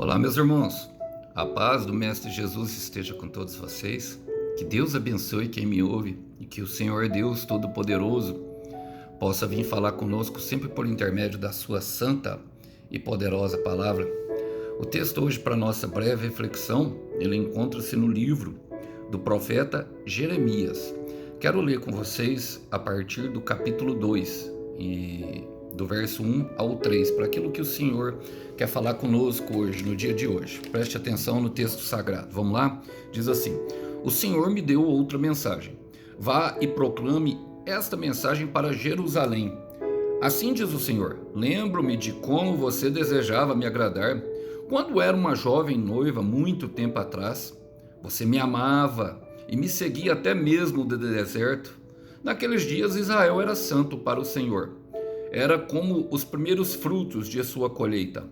Olá, meus irmãos. A paz do Mestre Jesus esteja com todos vocês. Que Deus abençoe quem me ouve e que o Senhor Deus Todo-Poderoso possa vir falar conosco sempre por intermédio da sua santa e poderosa palavra. O texto hoje para nossa breve reflexão, ele encontra-se no livro do profeta Jeremias. Quero ler com vocês a partir do capítulo 2 e do verso 1 ao 3, para aquilo que o Senhor quer falar conosco hoje, no dia de hoje. Preste atenção no texto sagrado. Vamos lá? Diz assim: O Senhor me deu outra mensagem. Vá e proclame esta mensagem para Jerusalém. Assim diz o Senhor: Lembro-me de como você desejava me agradar quando era uma jovem noiva muito tempo atrás. Você me amava e me seguia até mesmo do deserto. Naqueles dias Israel era santo para o Senhor. Era como os primeiros frutos de sua colheita.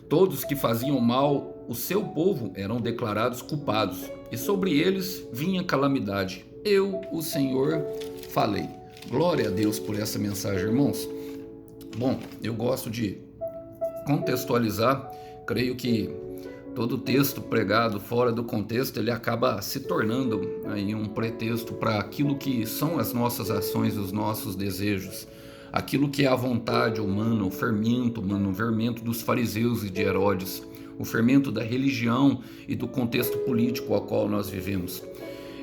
Todos que faziam mal o seu povo eram declarados culpados, e sobre eles vinha calamidade. Eu, o Senhor, falei. Glória a Deus por essa mensagem, irmãos. Bom, eu gosto de contextualizar. Creio que todo texto pregado fora do contexto, ele acaba se tornando aí um pretexto para aquilo que são as nossas ações, os nossos desejos. Aquilo que é a vontade humana, o fermento humano, o fermento dos fariseus e de Herodes, o fermento da religião e do contexto político ao qual nós vivemos.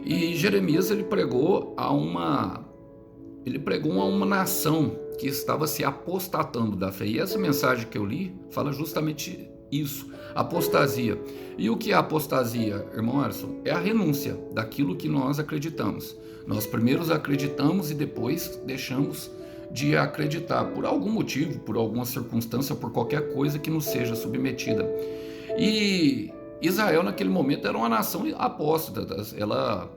E Jeremias ele pregou a uma nação que estava se apostatando da fé. E essa mensagem que eu li fala justamente isso, apostasia. E o que é apostasia, irmão Alisson? É a renúncia daquilo que nós acreditamos. Nós primeiro acreditamos e depois deixamos de acreditar por algum motivo, por alguma circunstância, por qualquer coisa que nos seja submetida. E Israel naquele momento era uma nação apóstata. Ela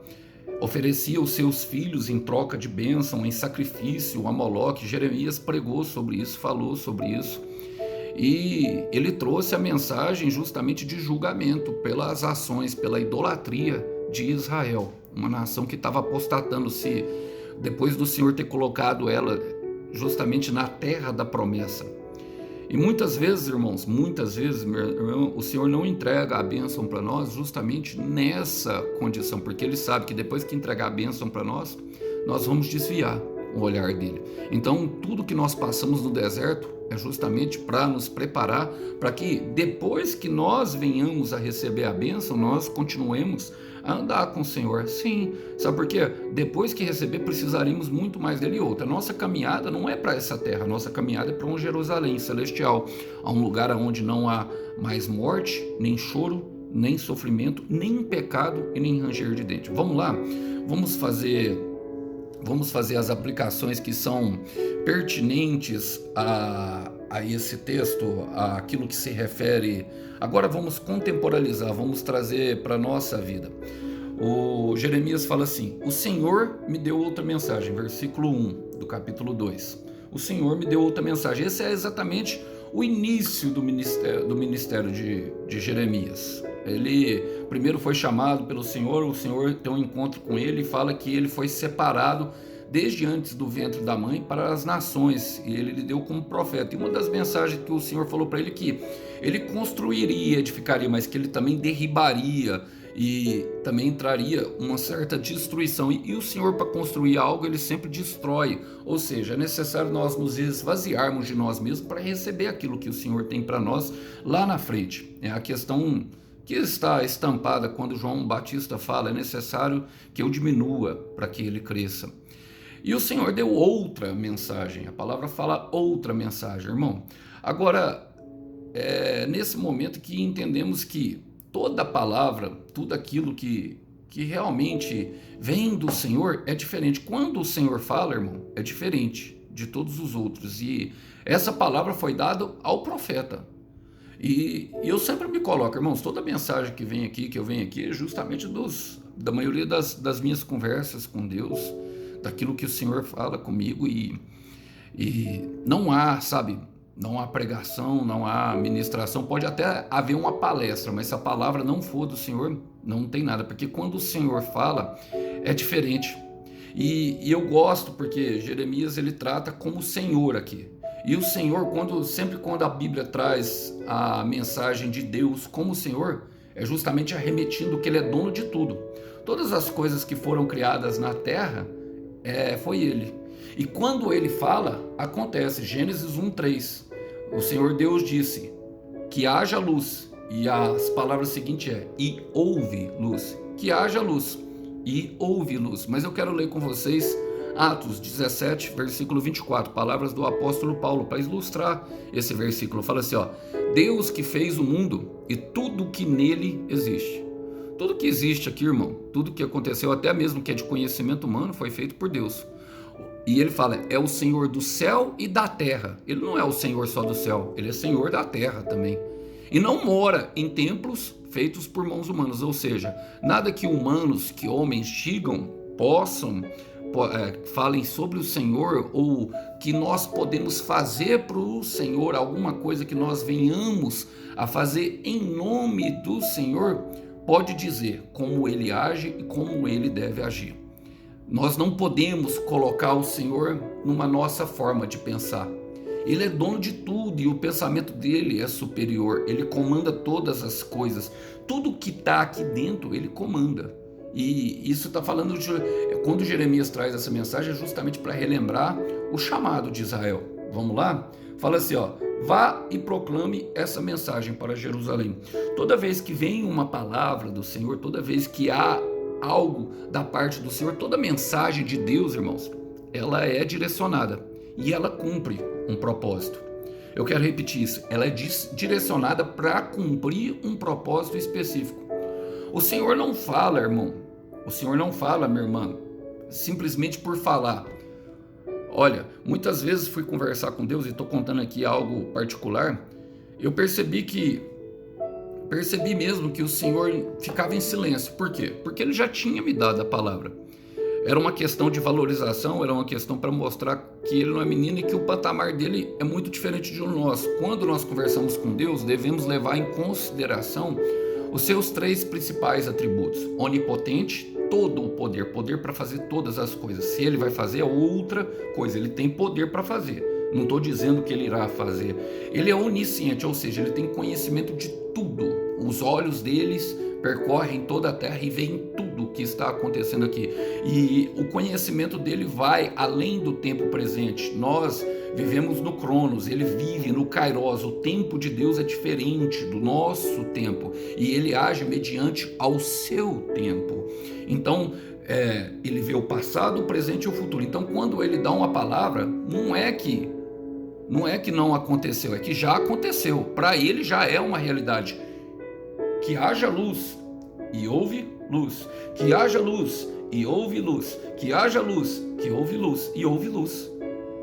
oferecia os seus filhos em troca de bênção, em sacrifício a Moloque. Jeremias pregou sobre isso, falou sobre isso. E ele trouxe a mensagem justamente de julgamento pelas ações, pela idolatria de Israel, uma nação que estava apostatando-se depois do Senhor ter colocado ela justamente na terra da promessa. E muitas vezes, irmãos, meu irmão, o Senhor não entrega a bênção para nós justamente nessa condição, porque Ele sabe que depois que entregar a bênção para nós vamos desviar o olhar dele. Então, tudo que nós passamos no deserto é justamente para nos preparar para que depois que nós venhamos a receber a bênção, nós continuemos a andar com o Senhor. Sim, sabe por quê? Depois que receber, precisaremos muito mais dele. E outra, a nossa caminhada não é para essa terra, a nossa caminhada é para um Jerusalém celestial, a um lugar onde não há mais morte, nem choro, nem sofrimento, nem pecado e nem ranger de dente. Vamos lá? Vamos fazer as aplicações que são pertinentes a esse texto, àquilo que se refere. Agora vamos contemporalizar, vamos trazer para a nossa vida. O Jeremias fala assim: O Senhor me deu outra mensagem, versículo 1 do capítulo 2. O Senhor me deu outra mensagem. Esse é exatamente o início do ministério de Jeremias. Ele primeiro foi chamado pelo Senhor, o Senhor tem um encontro com ele e fala que ele foi separado desde antes do ventre da mãe para as nações, e ele lhe deu como profeta. E uma das mensagens que o Senhor falou para ele que ele construiria, edificaria, mas que ele também derribaria e também traria uma certa destruição. E o Senhor, para construir algo, ele sempre destrói, ou seja, é necessário nós nos esvaziarmos de nós mesmos para receber aquilo que o Senhor tem para nós lá na frente. É a questão que está estampada quando João Batista fala: é necessário que eu diminua para que ele cresça. E o Senhor deu outra mensagem, a palavra fala outra mensagem, irmão. Agora, nesse momento que entendemos que toda palavra, tudo aquilo que realmente vem do Senhor é diferente. Quando o Senhor fala, irmão, é diferente de todos os outros. E essa palavra foi dada ao profeta. E eu sempre me coloco, irmãos, toda mensagem que eu venho aqui, é justamente da maioria das minhas conversas com Deus, daquilo que o Senhor fala comigo, e não há, sabe, não há pregação, não há ministração, pode até haver uma palestra, mas se a palavra não for do Senhor, não tem nada, porque quando o Senhor fala, é diferente. E eu gosto porque Jeremias ele trata como Senhor aqui. E o Senhor, sempre quando a Bíblia traz a mensagem de Deus como Senhor, é justamente arremetindo que Ele é dono de tudo. Todas as coisas que foram criadas na terra, foi Ele. E quando Ele fala, acontece. Gênesis 1:3. O Senhor Deus disse que haja luz. E as palavras seguintes e houve luz. Que haja luz e houve luz. Mas eu quero ler com vocês Atos 17, versículo 24, palavras do apóstolo Paulo, para ilustrar esse versículo. Fala assim, Deus que fez o mundo e tudo que nele existe. Tudo que existe aqui, irmão, tudo que aconteceu, até mesmo que é de conhecimento humano, foi feito por Deus. E ele fala, é o Senhor do céu e da terra. Ele não é o Senhor só do céu, ele é Senhor da terra também. E não mora em templos feitos por mãos humanas, ou seja, nada que humanos, que homens digam, possam, falem sobre o Senhor, ou que nós podemos fazer para o Senhor, alguma coisa que nós venhamos a fazer em nome do Senhor, pode dizer como Ele age e como Ele deve agir. Nós não podemos colocar o Senhor numa nossa forma de pensar. Ele é dono de tudo e o pensamento dele é superior. Ele comanda todas as coisas. Tudo que está aqui dentro, ele comanda. E isso está falando quando Jeremias traz essa mensagem, é justamente para relembrar o chamado de Israel. Vamos lá? Fala assim, vá e proclame essa mensagem para Jerusalém. Toda vez que vem uma palavra do Senhor, toda vez que há algo da parte do Senhor, toda mensagem de Deus, irmãos, ela é direcionada e ela cumpre um propósito. Eu quero repetir isso, ela é direcionada para cumprir um propósito específico. O Senhor não fala, irmão, o Senhor não fala, minha irmã, simplesmente por falar. Olha, muitas vezes fui conversar com Deus e estou contando aqui algo particular, eu percebi mesmo que o Senhor ficava em silêncio. Por quê? Porque Ele já tinha me dado a palavra. Era uma questão de valorização, era uma questão para mostrar que ele não é menino e que o patamar dele é muito diferente de nós. Quando nós conversamos com Deus, devemos levar em consideração os seus 3 principais atributos. Onipotente, todo o poder para fazer todas as coisas. Se ele vai fazer é outra coisa, ele tem poder para fazer. Não estou dizendo que ele irá fazer. Ele é onisciente, ou seja, ele tem conhecimento de tudo. Os olhos deles percorrem toda a terra e veem tudo que está acontecendo aqui. E o conhecimento dele vai além do tempo presente. Nós vivemos no Cronos, ele vive no Kairos. O tempo de Deus é diferente do nosso tempo. E ele age mediante ao seu tempo. Então, ele vê o passado, o presente e o futuro. Então, quando ele dá uma palavra, não é que não aconteceu, é que já aconteceu. Para ele já é uma realidade. Que haja luz e houve luz. Que haja luz e houve luz. Que haja luz, que houve luz e houve luz.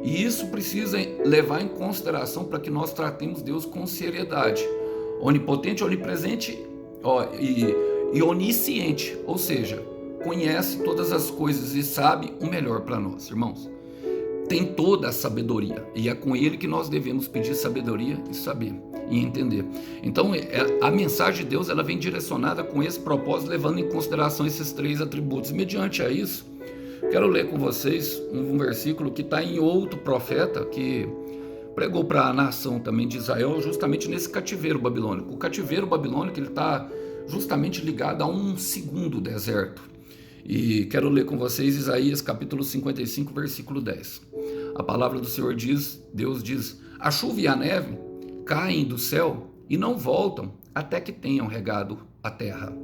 E isso precisa levar em consideração para que nós tratemos Deus com seriedade. Onipotente, onipresente e onisciente, ou seja, conhece todas as coisas e sabe o melhor para nós, irmãos. Tem toda a sabedoria e é com ele que nós devemos pedir sabedoria e saber e entender. Então a mensagem de Deus ela vem direcionada com esse propósito, levando em consideração esses 3 atributos. Mediante a isso, quero ler com vocês um versículo que está em outro profeta que pregou para a nação também de Israel, justamente nesse cativeiro babilônico. O cativeiro babilônico ele está justamente ligado a um segundo deserto. E quero ler com vocês Isaías capítulo 55, versículo 10. A palavra do Senhor diz, Deus diz, a chuva e a neve caem do céu e não voltam até que tenham regado a terra,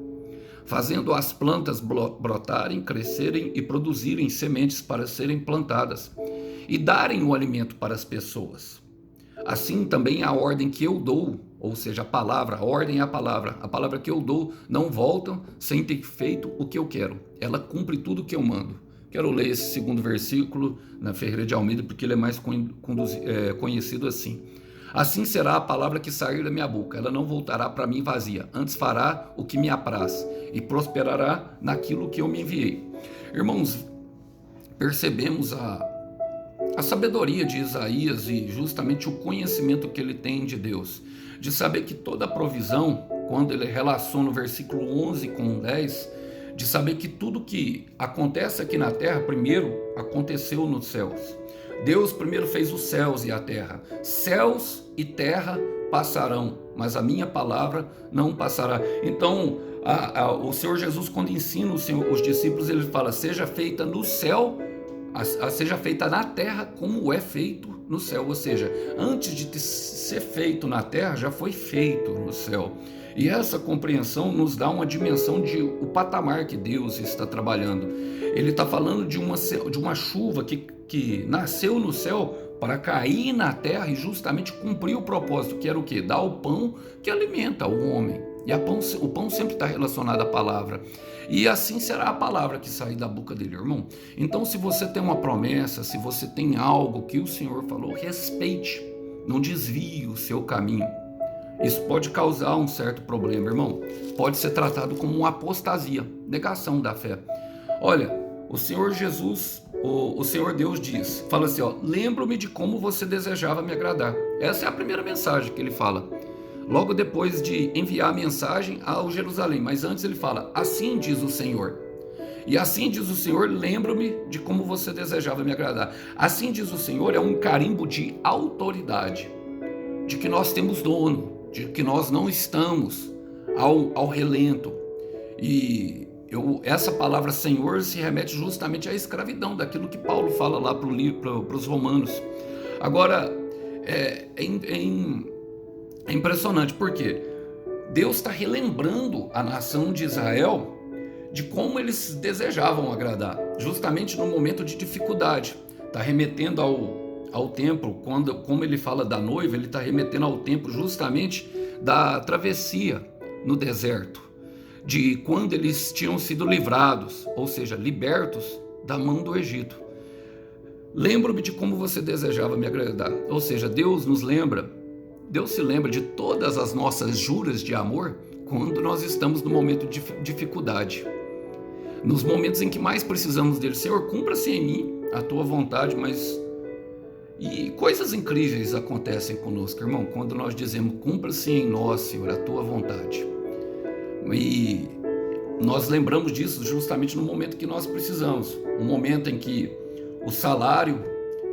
fazendo as plantas brotarem, crescerem e produzirem sementes para serem plantadas e darem o alimento para as pessoas. Assim também a ordem que eu dou, ou seja, a palavra, a ordem é a palavra que eu dou não volta sem ter feito o que eu quero. Ela cumpre tudo o que eu mando. Quero ler esse segundo versículo na Ferreira de Almeida, porque ele é mais conhecido assim. Assim será a palavra que sair da minha boca. Ela não voltará para mim vazia, antes fará o que me apraz e prosperará naquilo que eu me enviei. Irmãos, percebemos a sabedoria de Isaías e justamente o conhecimento que ele tem de Deus, de saber que toda a provisão, quando ele relaciona o versículo 11 com 10, de saber que tudo que acontece aqui na terra, primeiro aconteceu nos céus. Deus primeiro fez os céus e a terra. Céus e terra passarão, mas a minha palavra não passará. Então, o Senhor Jesus, quando ensina os discípulos, ele fala: seja feita no céu, seja feita na terra como é feito no céu. Ou seja, antes de ser feito na terra, já foi feito no céu. E essa compreensão nos dá uma dimensão de o patamar que Deus está trabalhando. Ele está falando de uma chuva que nasceu no céu para cair na terra e justamente cumprir o propósito, que era o quê? Dar o pão que alimenta o homem. E o pão sempre está relacionado à palavra. E assim será a palavra que sair da boca dele, irmão. Então, se você tem uma promessa, se você tem algo que o Senhor falou, respeite, não desvie o seu caminho. Isso pode causar um certo problema, irmão. Pode ser tratado como uma apostasia, negação da fé. Olha, o Senhor Jesus, o Senhor Deus diz, fala assim, lembro-me de como você desejava me agradar. Essa é a primeira mensagem que ele fala. Logo depois de enviar a mensagem ao Jerusalém. Mas antes ele fala, assim diz o Senhor. E assim diz o Senhor, lembro-me de como você desejava me agradar. Assim diz o Senhor é um carimbo de autoridade, de que nós temos dono, de que nós não estamos ao relento. E essa palavra Senhor se remete justamente à escravidão, daquilo que Paulo fala lá para os romanos. Agora, é impressionante, porque Deus está relembrando a nação de Israel de como eles desejavam agradar, justamente no momento de dificuldade. Está remetendo ao tempo, como ele fala da noiva, ele está remetendo ao tempo justamente da travessia no deserto, de quando eles tinham sido livrados, ou seja, libertos da mão do Egito. Lembro-me de como você desejava me agradar. Ou seja, Deus se lembra de todas as nossas juras de amor quando nós estamos no momento de dificuldade. Nos momentos em que mais precisamos dele. Senhor, cumpra-se em mim a tua vontade, E coisas incríveis acontecem conosco, irmão, quando nós dizemos, cumpra-se em nós, Senhor, a tua vontade. E nós lembramos disso justamente no momento que nós precisamos. Um momento em que o salário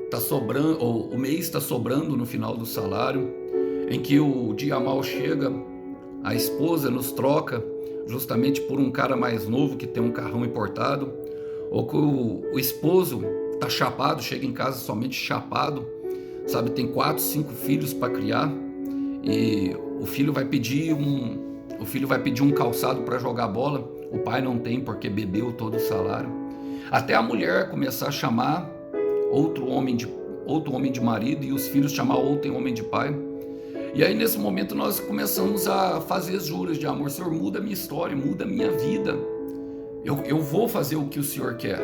está sobrando, ou o mês está sobrando no final do salário, em que o dia mal chega, a esposa nos troca justamente por um cara mais novo que tem um carrão importado, ou que o esposo está chapado, chega em casa somente chapado, sabe, tem 4, 5 filhos para criar, e o filho vai pedir um calçado para jogar bola, o pai não tem porque bebeu todo o salário, até a mulher começar a chamar outro homem de marido e os filhos chamar outro homem de pai. E aí nesse momento nós começamos a fazer juras de amor. Senhor, muda a minha história, muda a minha vida, eu vou fazer o que o Senhor quer,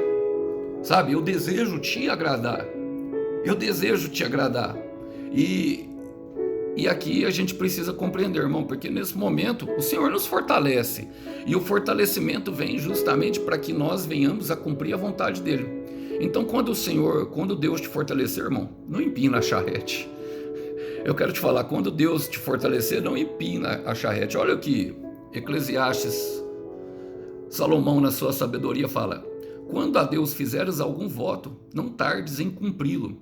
sabe, eu desejo te agradar, e aqui a gente precisa compreender, irmão, porque nesse momento o Senhor nos fortalece, e o fortalecimento vem justamente para que nós venhamos a cumprir a vontade dele. Então quando Deus te fortalecer, irmão, não empina a charrete. Eu quero te falar, quando Deus te fortalecer, não empina a charrete. Olha o que Eclesiastes, Salomão na sua sabedoria fala: quando a Deus fizeres algum voto, não tardes em cumpri-lo,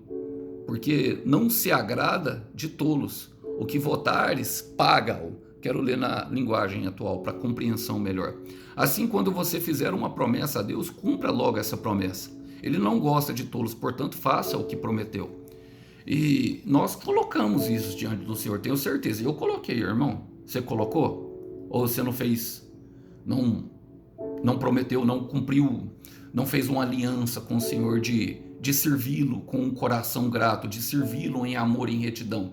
porque não se agrada de tolos. O que votares, paga-o. Quero ler na linguagem atual, para compreensão melhor. Assim, quando você fizer uma promessa a Deus, cumpra logo essa promessa. Ele não gosta de tolos, portanto, faça o que prometeu. E nós colocamos isso diante do Senhor, tenho certeza. Eu coloquei, irmão. Você colocou? Ou você não fez? Não prometeu, não cumpriu, não fez uma aliança com o Senhor de servi-lo com um coração grato, de servi-lo em amor e em retidão.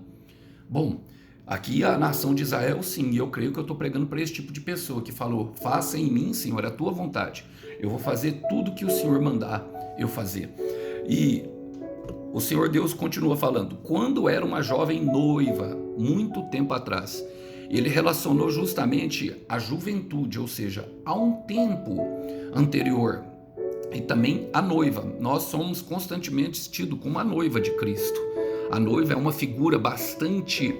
Bom, aqui a nação de Israel, sim, eu creio que eu estou pregando para esse tipo de pessoa que falou: faça em mim, Senhor, a tua vontade. Eu vou fazer tudo que o Senhor mandar eu fazer. E o Senhor Deus continua falando: quando era uma jovem noiva, muito tempo atrás. Ele relacionou justamente a juventude, ou seja, a um tempo anterior. E também a noiva. Nós somos constantemente tidos como a noiva de Cristo. A noiva é uma figura bastante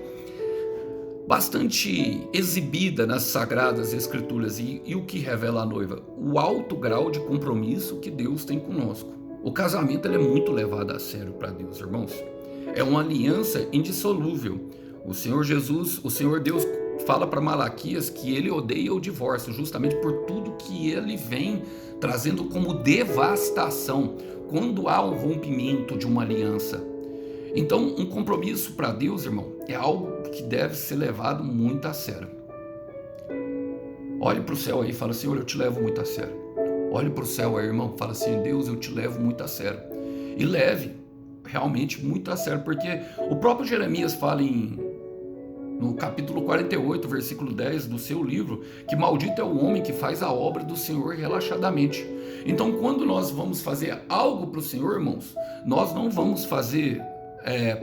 exibida nas Sagradas Escrituras. E o que revela a noiva? O alto grau de compromisso que Deus tem conosco. O casamento ele é muito levado a sério para Deus, irmãos. É uma aliança indissolúvel. O Senhor Jesus, o Senhor Deus fala para Malaquias que ele odeia o divórcio, justamente por tudo que ele vem trazendo como devastação quando há um rompimento de uma aliança. Então, um compromisso para Deus, irmão, é algo que deve ser levado muito a sério. Olhe para o céu aí e fala: Senhor, eu te levo muito a sério. Olhe para o céu aí, irmão, fala assim: Deus, eu te levo muito a sério. E leve realmente muito a sério, porque o próprio Jeremias fala no capítulo 48, versículo 10 do seu livro, que maldito é o homem que faz a obra do Senhor relaxadamente. Então, quando nós vamos fazer algo para o Senhor, irmãos, nós não vamos fazer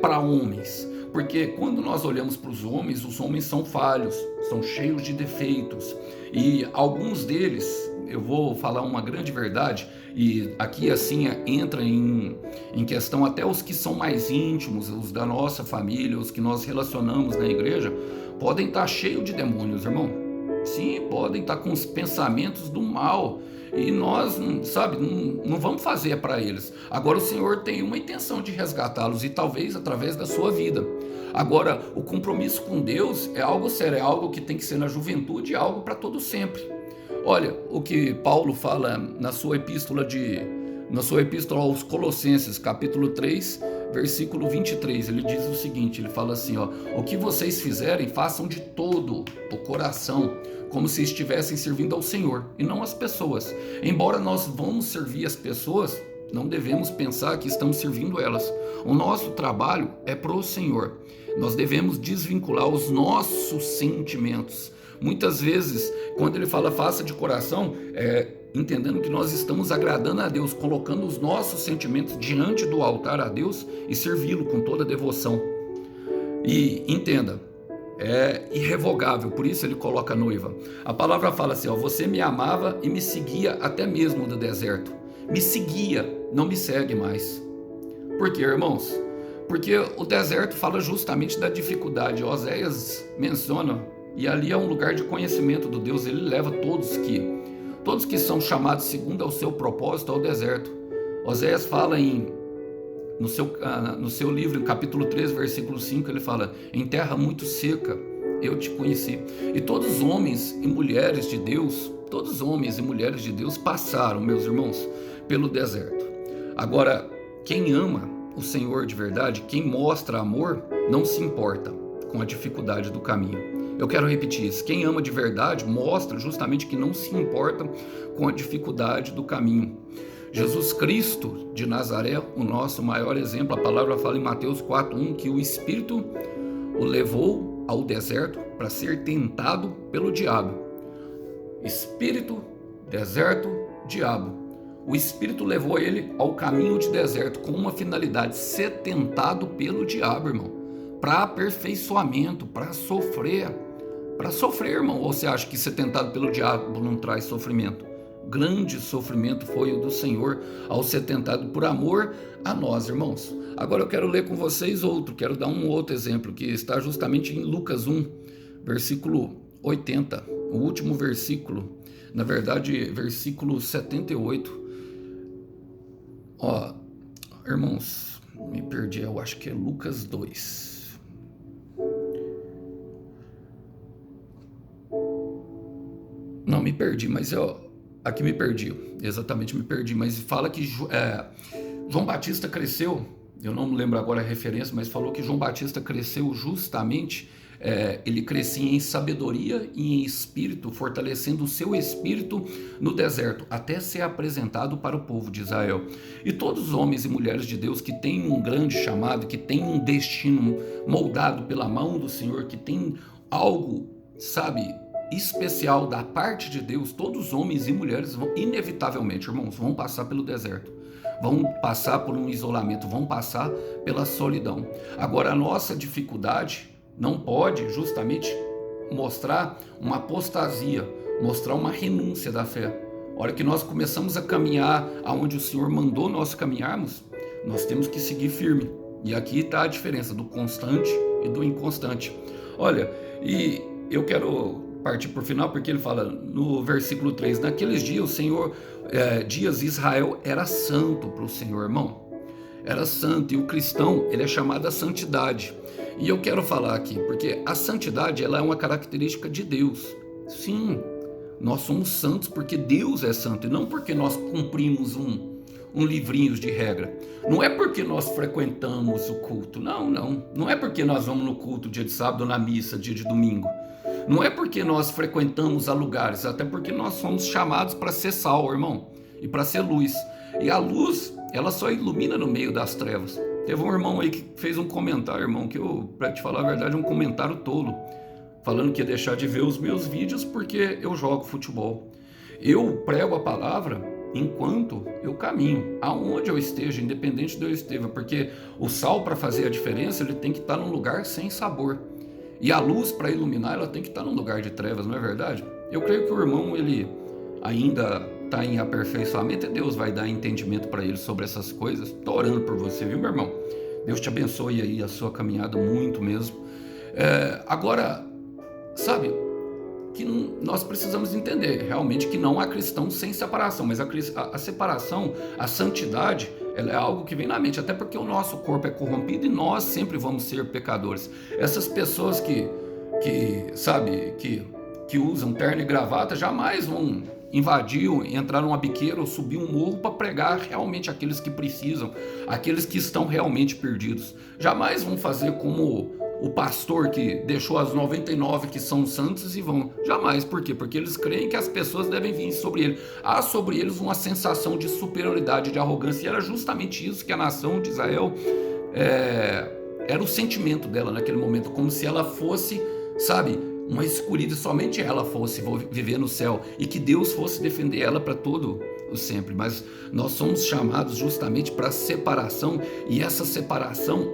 para homens, porque quando nós olhamos para os homens são falhos, são cheios de defeitos, e alguns deles, eu vou falar uma grande verdade, e aqui assim entra em questão até os que são mais íntimos, os da nossa família, os que nós relacionamos na igreja, podem estar cheios de demônios, irmão. Sim, podem estar com os pensamentos do mal, e nós, sabe, não vamos fazer para eles. Agora o Senhor tem uma intenção de resgatá-los, e talvez através da sua vida. Agora, o compromisso com Deus é algo sério, é algo que tem que ser na juventude, é algo para todo sempre. Olha o que Paulo fala na sua epístola aos Colossenses, capítulo 3, versículo 23. Ele diz o seguinte, ele fala assim, o que vocês fizerem, façam de todo o coração, como se estivessem servindo ao Senhor e não às pessoas. Embora nós vamos servir as pessoas, não devemos pensar que estamos servindo elas. O nosso trabalho é para o Senhor. Nós devemos desvincular os nossos sentimentos. Muitas vezes, quando ele fala faça de coração, entendendo que nós estamos agradando a Deus, colocando os nossos sentimentos diante do altar a Deus e servi-lo com toda devoção. E entenda, é irrevogável, por isso ele coloca a noiva. A palavra fala assim, você me amava e me seguia até mesmo no deserto. Me seguia, não me segue mais. Por quê, irmãos? Porque o deserto fala justamente da dificuldade. Oséias menciona, e ali é um lugar de conhecimento do Deus, ele leva todos que são chamados segundo ao seu propósito ao deserto. Oséias fala no seu livro, em capítulo 3, versículo 5, ele fala, em terra muito seca eu te conheci. E todos os homens e mulheres de Deus, passaram, meus irmãos, pelo deserto. Agora, quem ama o Senhor de verdade, quem mostra amor, não se importa com a dificuldade do caminho. Eu quero repetir isso. Quem ama de verdade mostra justamente que não se importa com a dificuldade do caminho. Jesus Cristo de Nazaré, o nosso maior exemplo, a palavra fala em Mateus 4:1 que o Espírito o levou ao deserto para ser tentado pelo diabo. Espírito, deserto, diabo. O Espírito levou ele ao caminho de deserto com uma finalidade, ser tentado pelo diabo, irmão, para aperfeiçoamento, para sofrer, irmão. Ou você acha que ser tentado pelo diabo não traz sofrimento? Grande sofrimento foi o do Senhor ao ser tentado por amor a nós, irmãos. Agora eu quero ler com vocês quero dar um outro exemplo, que está justamente em Lucas 1, versículo 80, o último versículo, na verdade, versículo 78. Irmãos, me perdi, eu acho que é Lucas 2. Não, me perdi, mas aqui me perdi, exatamente me perdi, mas fala que João Batista cresceu, eu não me lembro agora a referência, mas falou que João Batista cresceu justamente, ele crescia em sabedoria e em espírito, fortalecendo o seu espírito no deserto, até ser apresentado para o povo de Israel. E todos os homens e mulheres de Deus que têm um grande chamado, que têm um destino moldado pela mão do Senhor, que tem algo, especial da parte de Deus, todos os homens e mulheres vão, inevitavelmente, irmãos, vão passar pelo deserto, vão passar por um isolamento, vão passar pela solidão. Agora, a nossa dificuldade não pode justamente mostrar uma apostasia, mostrar uma renúncia da fé. A hora que nós começamos a caminhar aonde o Senhor mandou nós caminharmos, nós temos que seguir firme. E aqui está a diferença do constante e do inconstante. Olha, e eu quero partir por final, porque ele fala no versículo 3, naqueles dias o Senhor, dias Israel era santo para o Senhor, irmão. Era santo, e o cristão, ele é chamado à santidade. E eu quero falar aqui, porque a santidade, ela é uma característica de Deus. Sim, nós somos santos porque Deus é santo, e não porque nós cumprimos um livrinho de regra. Não é porque nós frequentamos o culto, não é porque nós vamos no culto dia de sábado, na missa, dia de domingo. Não é porque nós frequentamos a lugares, até porque nós somos chamados para ser sal, irmão, e para ser luz. E a luz, ela só ilumina no meio das trevas. Teve um irmão aí que fez um comentário, irmão, que eu, pra te falar a verdade, um comentário tolo, falando que ia deixar de ver os meus vídeos porque eu jogo futebol. Eu prego a palavra enquanto eu caminho, aonde eu esteja, independente de eu esteja, porque o sal, para fazer a diferença, ele tem que estar num lugar sem sabor. E a luz, para iluminar, ela tem que estar num lugar de trevas, não é verdade? Eu creio que o irmão, ele ainda está em aperfeiçoamento, e Deus vai dar entendimento para ele sobre essas coisas. Estou orando por você, viu, meu irmão? Deus te abençoe aí a sua caminhada muito mesmo. Agora, sabe, que nós precisamos entender realmente que não há cristão sem separação, mas a separação, a santidade, ela é algo que vem na mente, até porque o nosso corpo é corrompido e nós sempre vamos ser pecadores. Essas pessoas que usam terno e gravata jamais vão invadir, entrar numa biqueira ou subir um morro para pregar realmente aqueles que precisam, aqueles que estão realmente perdidos. Jamais vão fazer como o pastor que deixou as 99 que são santos e vão. Jamais. Por quê? Porque eles creem que as pessoas devem vir sobre ele. Há sobre eles uma sensação de superioridade, de arrogância. E era justamente isso que a nação de Israel era o sentimento dela naquele momento, como se ela fosse, sabe, uma escolhida, somente ela fosse viver no céu e que Deus fosse defender ela para todo o sempre. Mas nós somos chamados justamente para separação, e essa separação,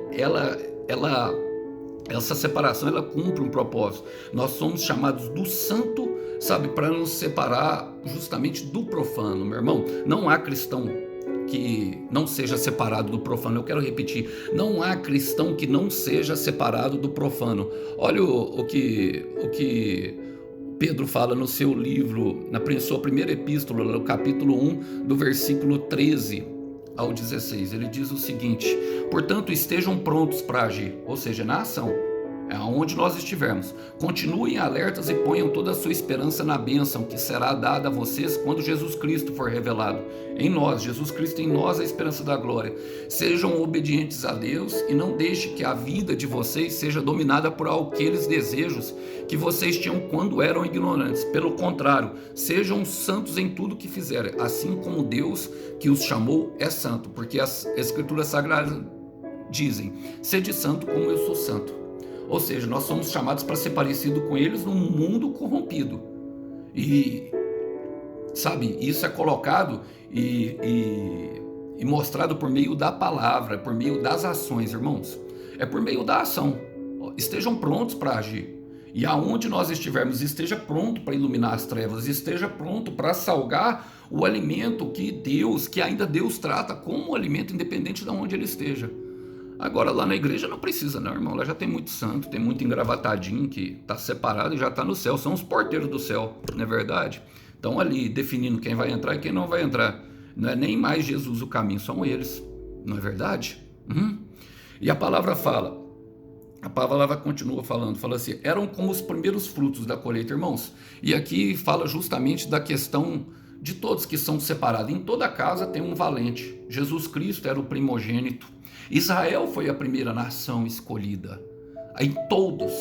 essa separação, ela cumpre um propósito. Nós somos chamados do santo, sabe, para nos separar justamente do profano, meu irmão. Não há cristão que não seja separado do profano. Eu quero repetir, não há cristão que não seja separado do profano. Olha o que Pedro fala no seu livro, na sua primeira epístola, no capítulo 1, do versículo 13 ao 16. Ele diz o seguinte: portanto, estejam prontos para agir, ou seja, na ação, aonde nós estivermos. Continuem alertas e ponham toda a sua esperança na bênção que será dada a vocês quando Jesus Cristo for revelado em nós. Jesus Cristo em nós, a esperança da glória. Sejam obedientes a Deus e não deixe que a vida de vocês seja dominada por aqueles desejos que vocês tinham quando eram ignorantes. Pelo contrário, sejam santos em tudo que fizerem, assim como Deus que os chamou é santo, porque as Escrituras Sagradas dizem: sede santo como eu sou santo. Ou seja, nós somos chamados para ser parecido com eles num mundo corrompido. E, sabe, isso é colocado e mostrado por meio da palavra, por meio das ações, irmãos. É por meio da ação. Estejam prontos para agir. E aonde nós estivermos, esteja pronto para iluminar as trevas, esteja pronto para salgar o alimento que ainda Deus trata como alimento, independente de onde ele esteja. Agora lá na igreja não precisa não, irmão, lá já tem muito santo, tem muito engravatadinho que está separado e já está no céu, são os porteiros do céu, não é verdade? Estão ali definindo quem vai entrar e quem não vai entrar, não é nem mais Jesus o caminho, são eles, não é verdade? E a palavra continua falando, fala assim: eram como os primeiros frutos da colheita, irmãos, e aqui fala justamente da questão de todos que são separados. Em toda casa tem um valente. Jesus Cristo era o primogênito. Israel foi a primeira nação escolhida. Aí todos,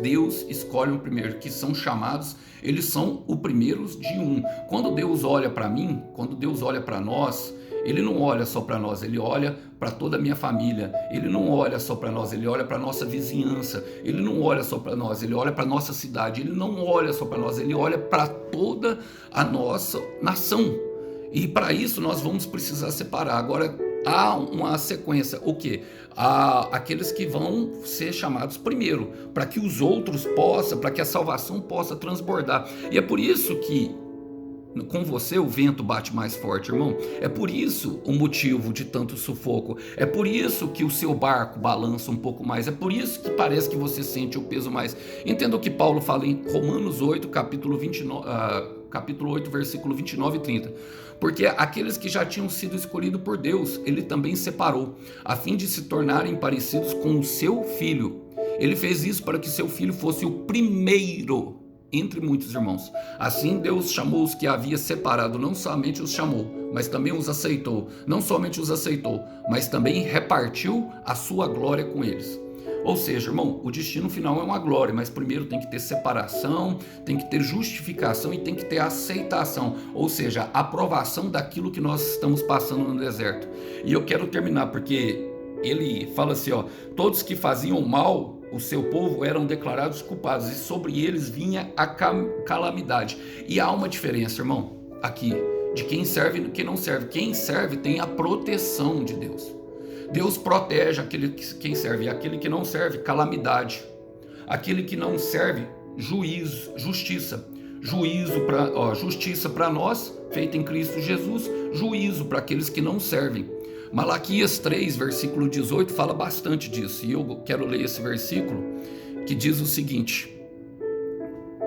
Deus escolhe o primeiro, que são chamados, eles são o primeiros de um. Quando Deus olha para mim, quando Deus olha para nós, Ele não olha só para nós, Ele olha para toda a minha família. Ele não olha só para nós, Ele olha para a nossa vizinhança. Ele não olha só para nós, Ele olha para a nossa cidade. Ele não olha só para nós, Ele olha para toda a nossa nação. E para isso nós vamos precisar separar. Agora, há uma sequência, o quê? Aqueles que vão ser chamados primeiro, para que os outros possam, para que a salvação possa transbordar. E é por isso que com você o vento bate mais forte, irmão. É por isso o motivo de tanto sufoco. É por isso que o seu barco balança um pouco mais. É por isso que parece que você sente o peso mais. Entenda o que Paulo fala em Romanos 8, capítulo 8, versículo 29 e 30. Porque aqueles que já tinham sido escolhidos por Deus, ele também separou, a fim de se tornarem parecidos com o seu filho. Ele fez isso para que seu filho fosse o primeiro entre muitos irmãos. Assim Deus chamou os que havia separado, não somente os chamou, mas também os aceitou. Não somente os aceitou, mas também repartiu a sua glória com eles. Ou seja, irmão, o destino final é uma glória, mas primeiro tem que ter separação, tem que ter justificação e tem que ter aceitação, ou seja, aprovação daquilo que nós estamos passando no deserto. E eu quero terminar porque ele fala assim, ó, todos que faziam mal o seu povo eram declarados culpados e sobre eles vinha a calamidade. E há uma diferença, irmão, aqui, de quem serve e quem não serve. Quem serve tem a proteção de Deus. Deus protege quem serve, e aquele que não serve, calamidade. Aquele que não serve, juízo, justiça. Justiça para nós, feita em Cristo Jesus, juízo para aqueles que não servem. Malaquias 3, versículo 18, fala bastante disso, e eu quero ler esse versículo, que diz o seguinte: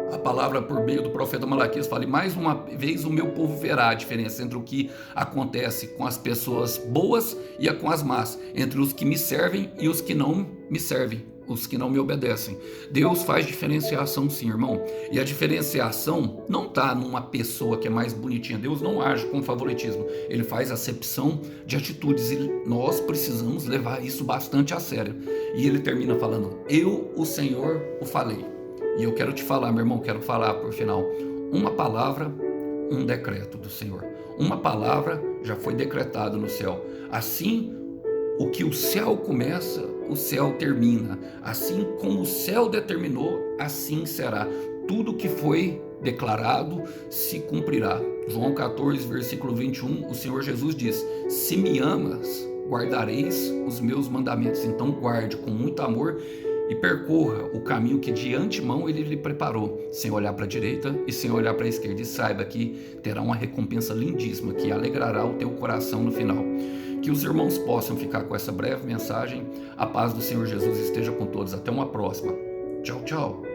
a palavra por meio do profeta Malaquias fala, e mais uma vez o meu povo verá a diferença entre o que acontece com as pessoas boas e com as más, entre os que me servem e os que não me servem, os que não me obedecem. Deus faz diferenciação sim, irmão, e a diferenciação não está numa pessoa que é mais bonitinha. Deus não age com favoritismo, ele faz acepção de atitudes, e nós precisamos levar isso bastante a sério. E ele termina falando, eu, o Senhor, o falei. E eu quero te falar, meu irmão, quero falar por final, uma palavra, um decreto do Senhor. Uma palavra já foi decretado no céu. Assim, o que o céu começa, o céu termina. Assim como o céu determinou, assim será. Tudo que foi declarado se cumprirá. João 14, versículo 21, o Senhor Jesus diz, se me amas, guardareis os meus mandamentos. Então guarde com muito amor e percorra o caminho que de antemão ele lhe preparou, sem olhar para a direita e sem olhar para a esquerda, e saiba que terá uma recompensa lindíssima que alegrará o teu coração no final. Que os irmãos possam ficar com essa breve mensagem. A paz do Senhor Jesus esteja com todos. Até uma próxima. Tchau, tchau.